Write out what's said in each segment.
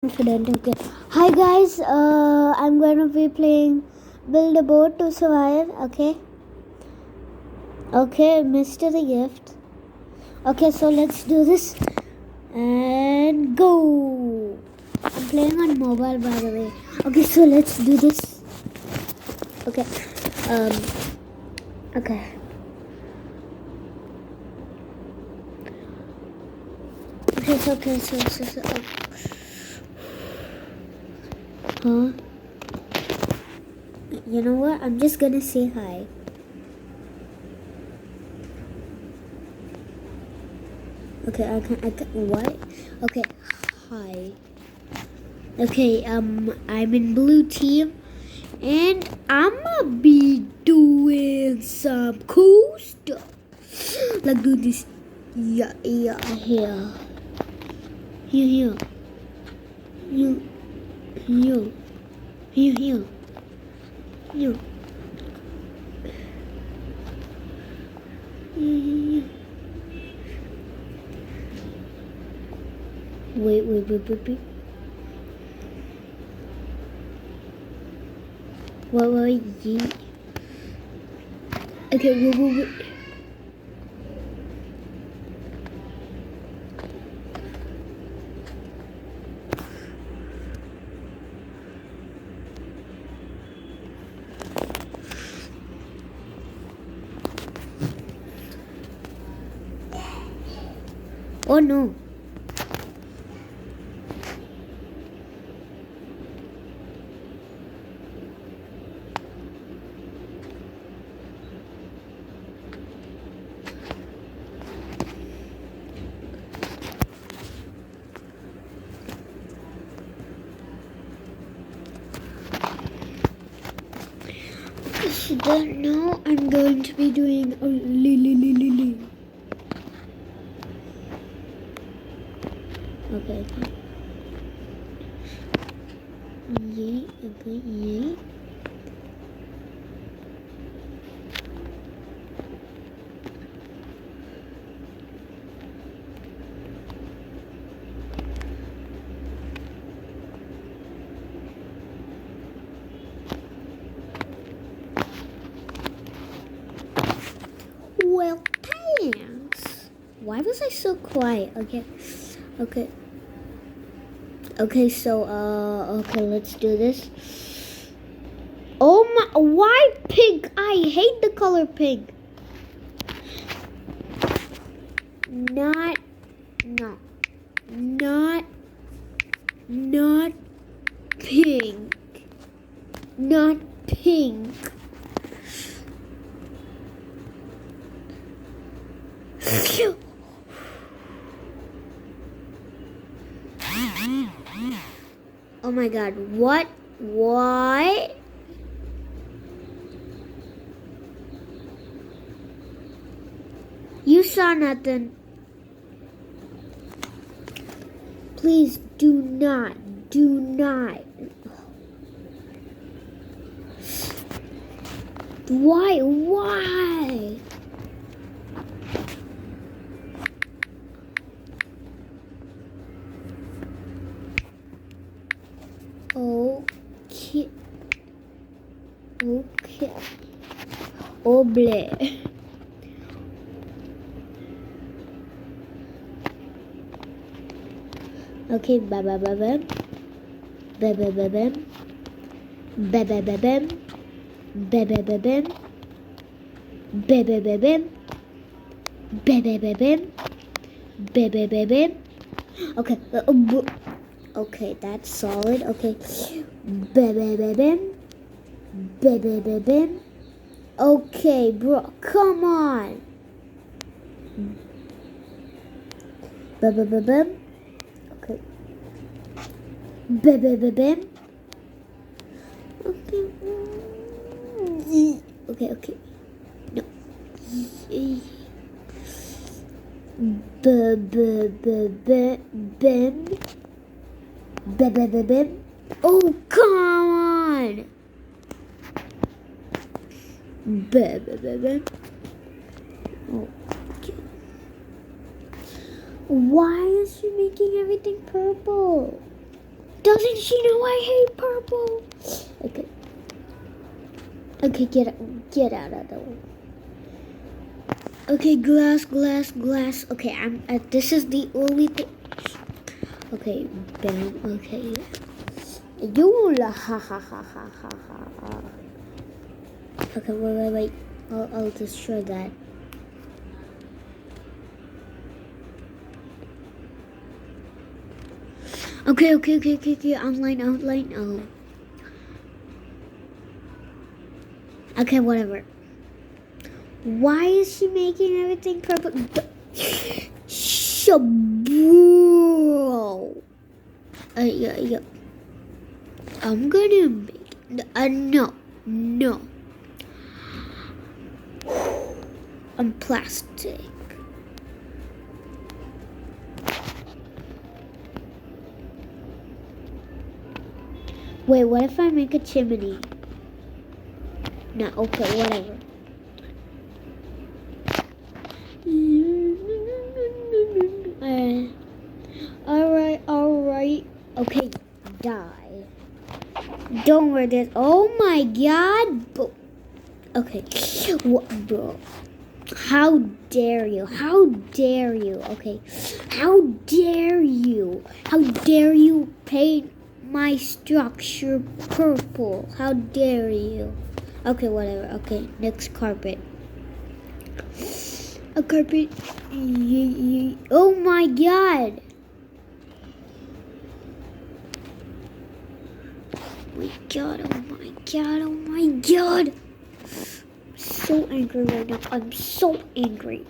Confident. Okay. Hi guys. I'm going to be playing Build a Boat to Survive. Okay. Okay, Mystery Gift. Okay, so let's do this and go. I'm playing on mobile, by the way. Okay, so let's do this. Okay. Okay. So. Huh? You know what? I'm just gonna say hi. Okay, I can, what? Okay, hi. Okay, I'm in blue team, and I'ma be doing some cool stuff. Like do this, here, here, here, here. Wait. What? Okay, wait. Oh no. If you don't know, I'm going to be doing a li. Okay. Yay. Well, thanks. Why was I so quiet? Okay, so, okay, let's do this. Oh my, why pink? I hate the color pink. Not pink. Not pink. Oh my god, what? You saw nothing. Please do not. Why? Okay. Oh, bleh. Okay, ba. Okay, okay, that's solid. Okay, okay, bro, come on. Okay. Okay. No. Oh, come on. Okay. Why is she making everything purple? Doesn't she know I hate purple? Okay. Okay, get out of the way. Okay, glass. Okay, this is the only thing. Okay, bam. Okay. You la ha. Okay, wait. I'll destroy that. Okay. Outline. Oh. Okay, whatever. Why is she making everything purple? Bro. Yeah. I'm gonna make no. I'm plastic. Wait, what if I make a chimney? No, okay, whatever. Alright. Okay, die. Don't wear this. Oh my god. Okay. What, bro? How dare you? Okay. How dare you paint my structure purple? How dare you? Okay, whatever. Okay, next carpet. A carpet. Oh my god. Oh my god. I'm so angry right now. I'm so angry.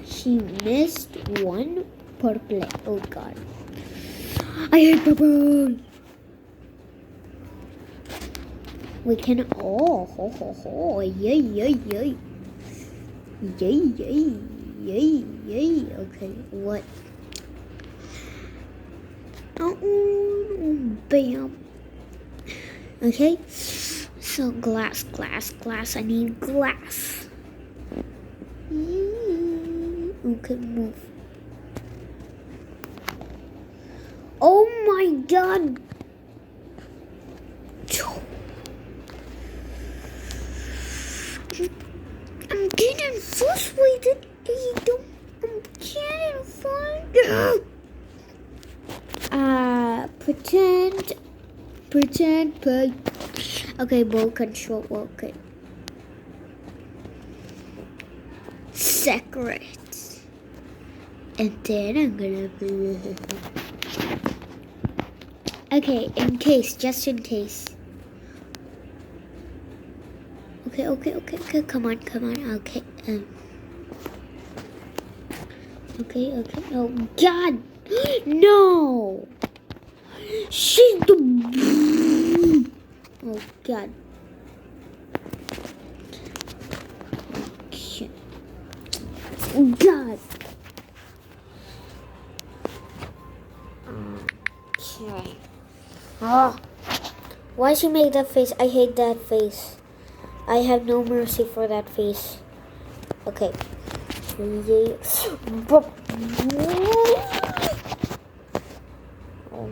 She missed one purple. Oh god. I hate purple. We can yay. Okay, what? Bam. Okay, so glass. I need glass. Okay, move. Oh my god. I'm getting frustrated. I'm getting frustrated. Pretend. Okay, ball control. Okay. Secret. And then I'm gonna. Okay, just in case. Okay. Come on. Okay. Okay. Oh God! No! She's the. Oh God! Okay. Oh God! Okay. Oh. Why she make that face? I hate that face. I have no mercy for that face. Okay. Oh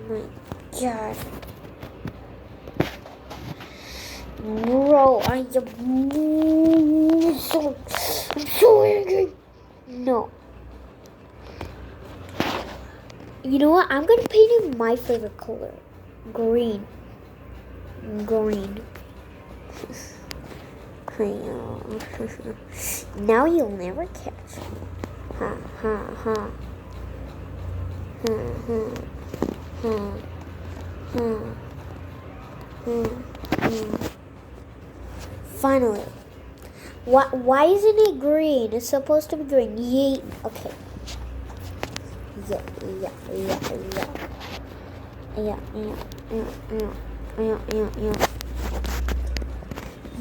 my God. Bro, I'm so angry. No. You know what? I'm gonna paint in my favorite color. Green. Now you'll never catch me. Finally. Why isn't it green? It's supposed to be green. Yeet. Okay. Yeah.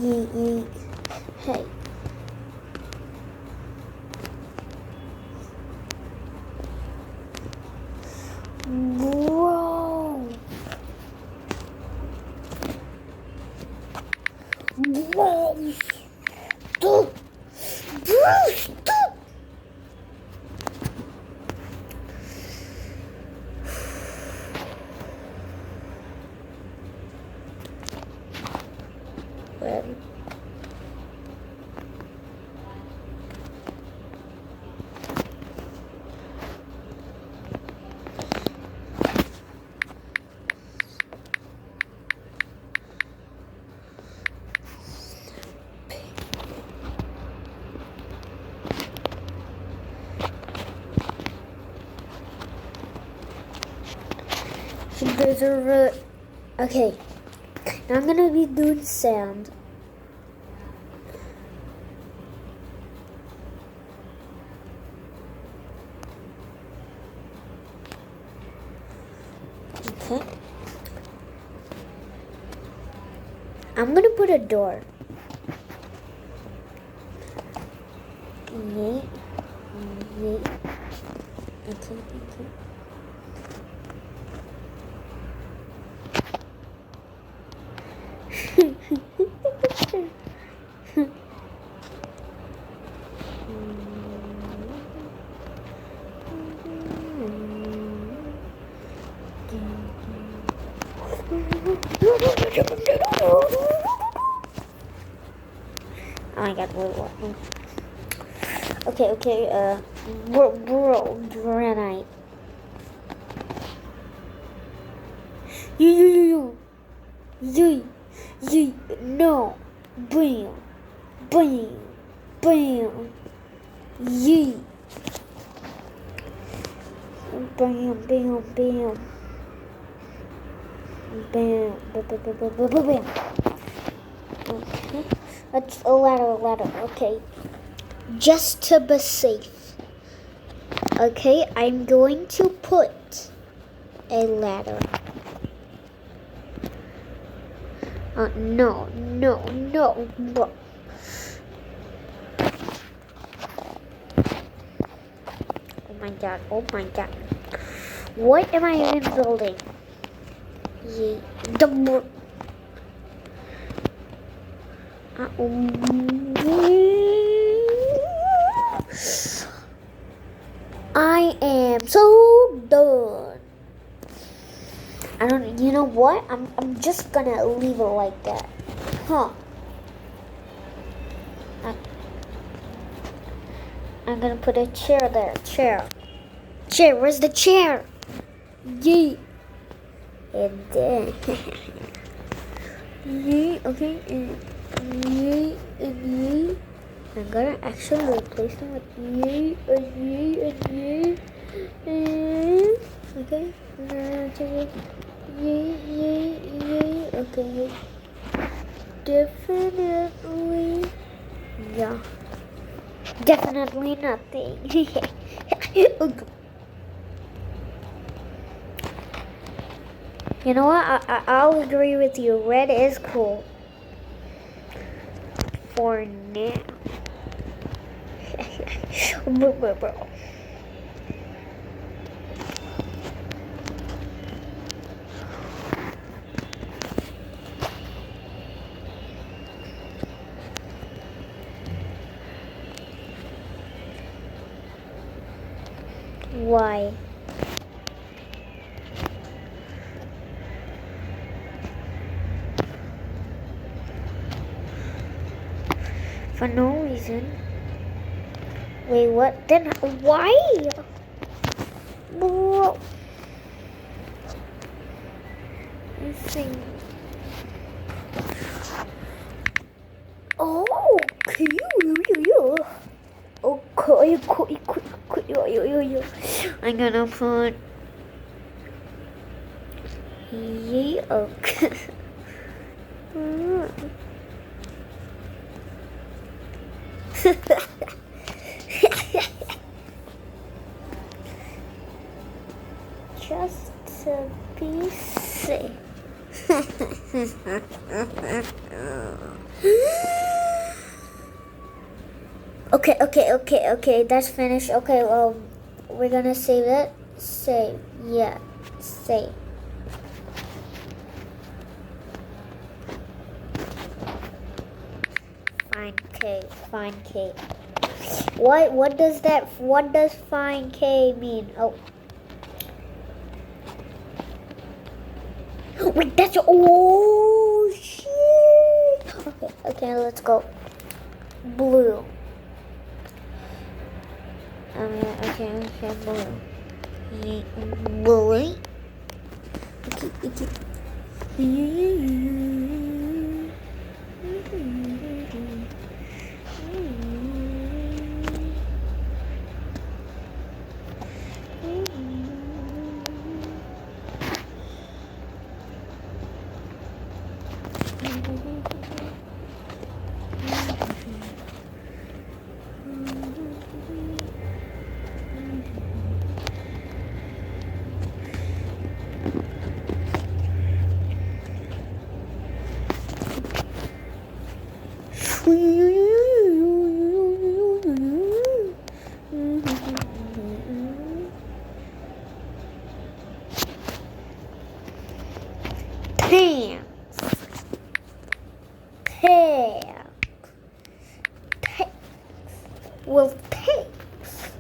Yeet. Hey. Bro. Bro, stop. Bro, stop. Well, there's a okay. Now I'm gonna be doing sound. Okay. I'm gonna put a door. Yay. Yay. Okay. Oh my god, wait, what? Okay, bro, granite. You, no, bam, bam, bam, yee, bam, bam, bam, bam, bam. Okay, that's a ladder, okay. Just to be safe. Okay, I'm going to put a ladder. No, bro. Oh my god. What am I even building? I am so done. You know what? I'm just gonna leave it like that. Huh. I'm gonna put a chair there. Chair, where's the chair? Yee. And then yee, okay, yee, and yee. I'm gonna actually replace them with yee, and yee, and yee. And okay, yee, okay, definitely, yeah, definitely nothing. You know what? I'll agree with you. Red is cool. For now. Bro. Why? For no reason. Wait, what? Then why? Bro. I think. Oh, okay. I'm gonna put. Yeah, okay. Just to be safe. Okay, that's finished. Okay, well, we're gonna save it. Save, yeah, save. find K. Find K. What does find K mean? Oh. Wait, that's oh shit. Okay, let's go. Blue. Okay, blue. Blue. Okay. Pants. Well, thanks.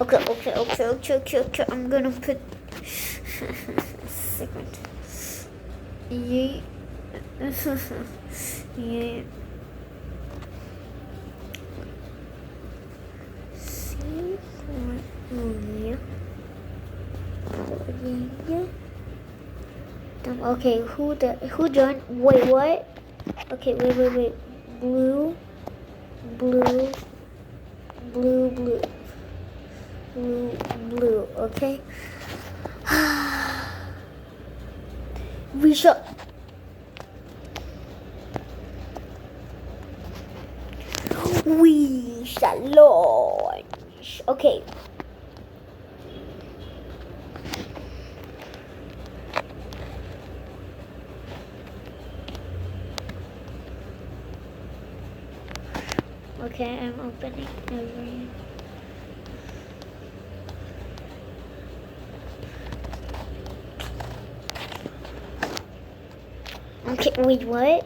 Okay. I'm gonna put second. Yeah. Yeah. See what? Yeah. Okay, who joined? Wait, what? Okay, wait. Blue. Okay. We shall. We shall launch. Okay. Okay, I'm opening every. Okay, wait, what?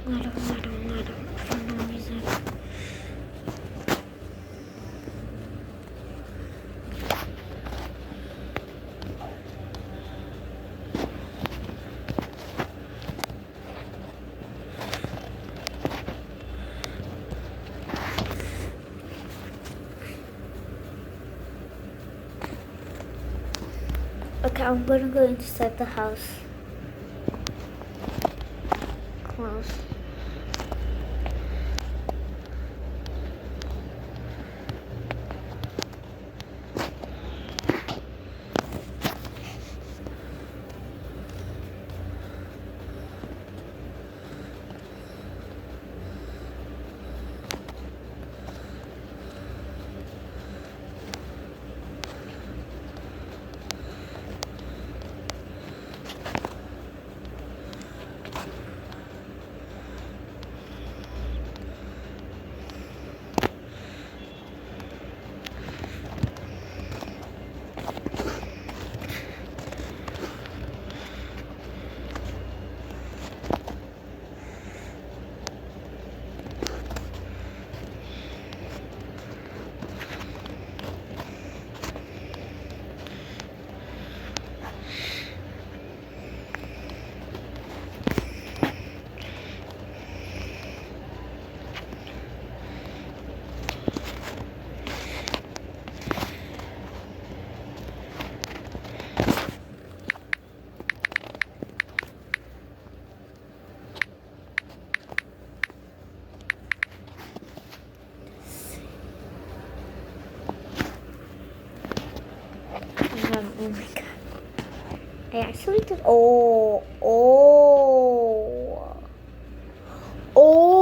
For no reason. Okay, I'm gonna go inside the house. Close. Oh my god. I actually did. Oh. Oh. Oh.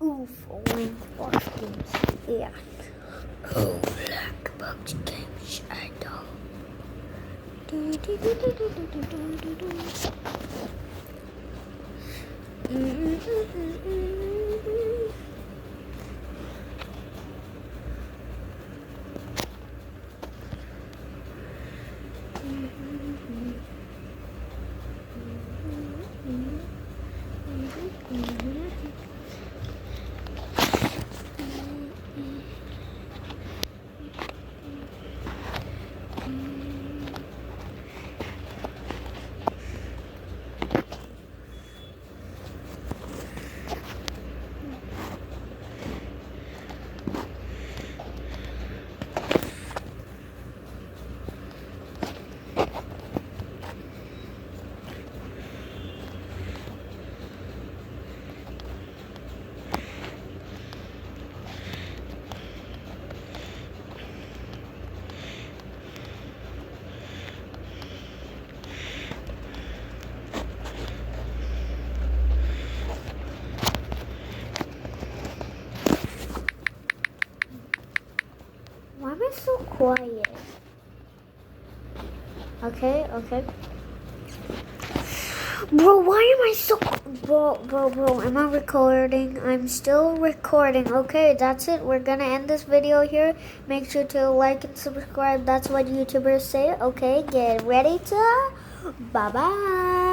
Oof, only box games. Yeah. Oh, black box games. I know. Why am I so quiet? Okay. Bro, why am I so... Bro, am I recording? I'm still recording. Okay, that's it. We're gonna end this video here. Make sure to like and subscribe. That's what YouTubers say. Okay, get ready to... Bye-bye.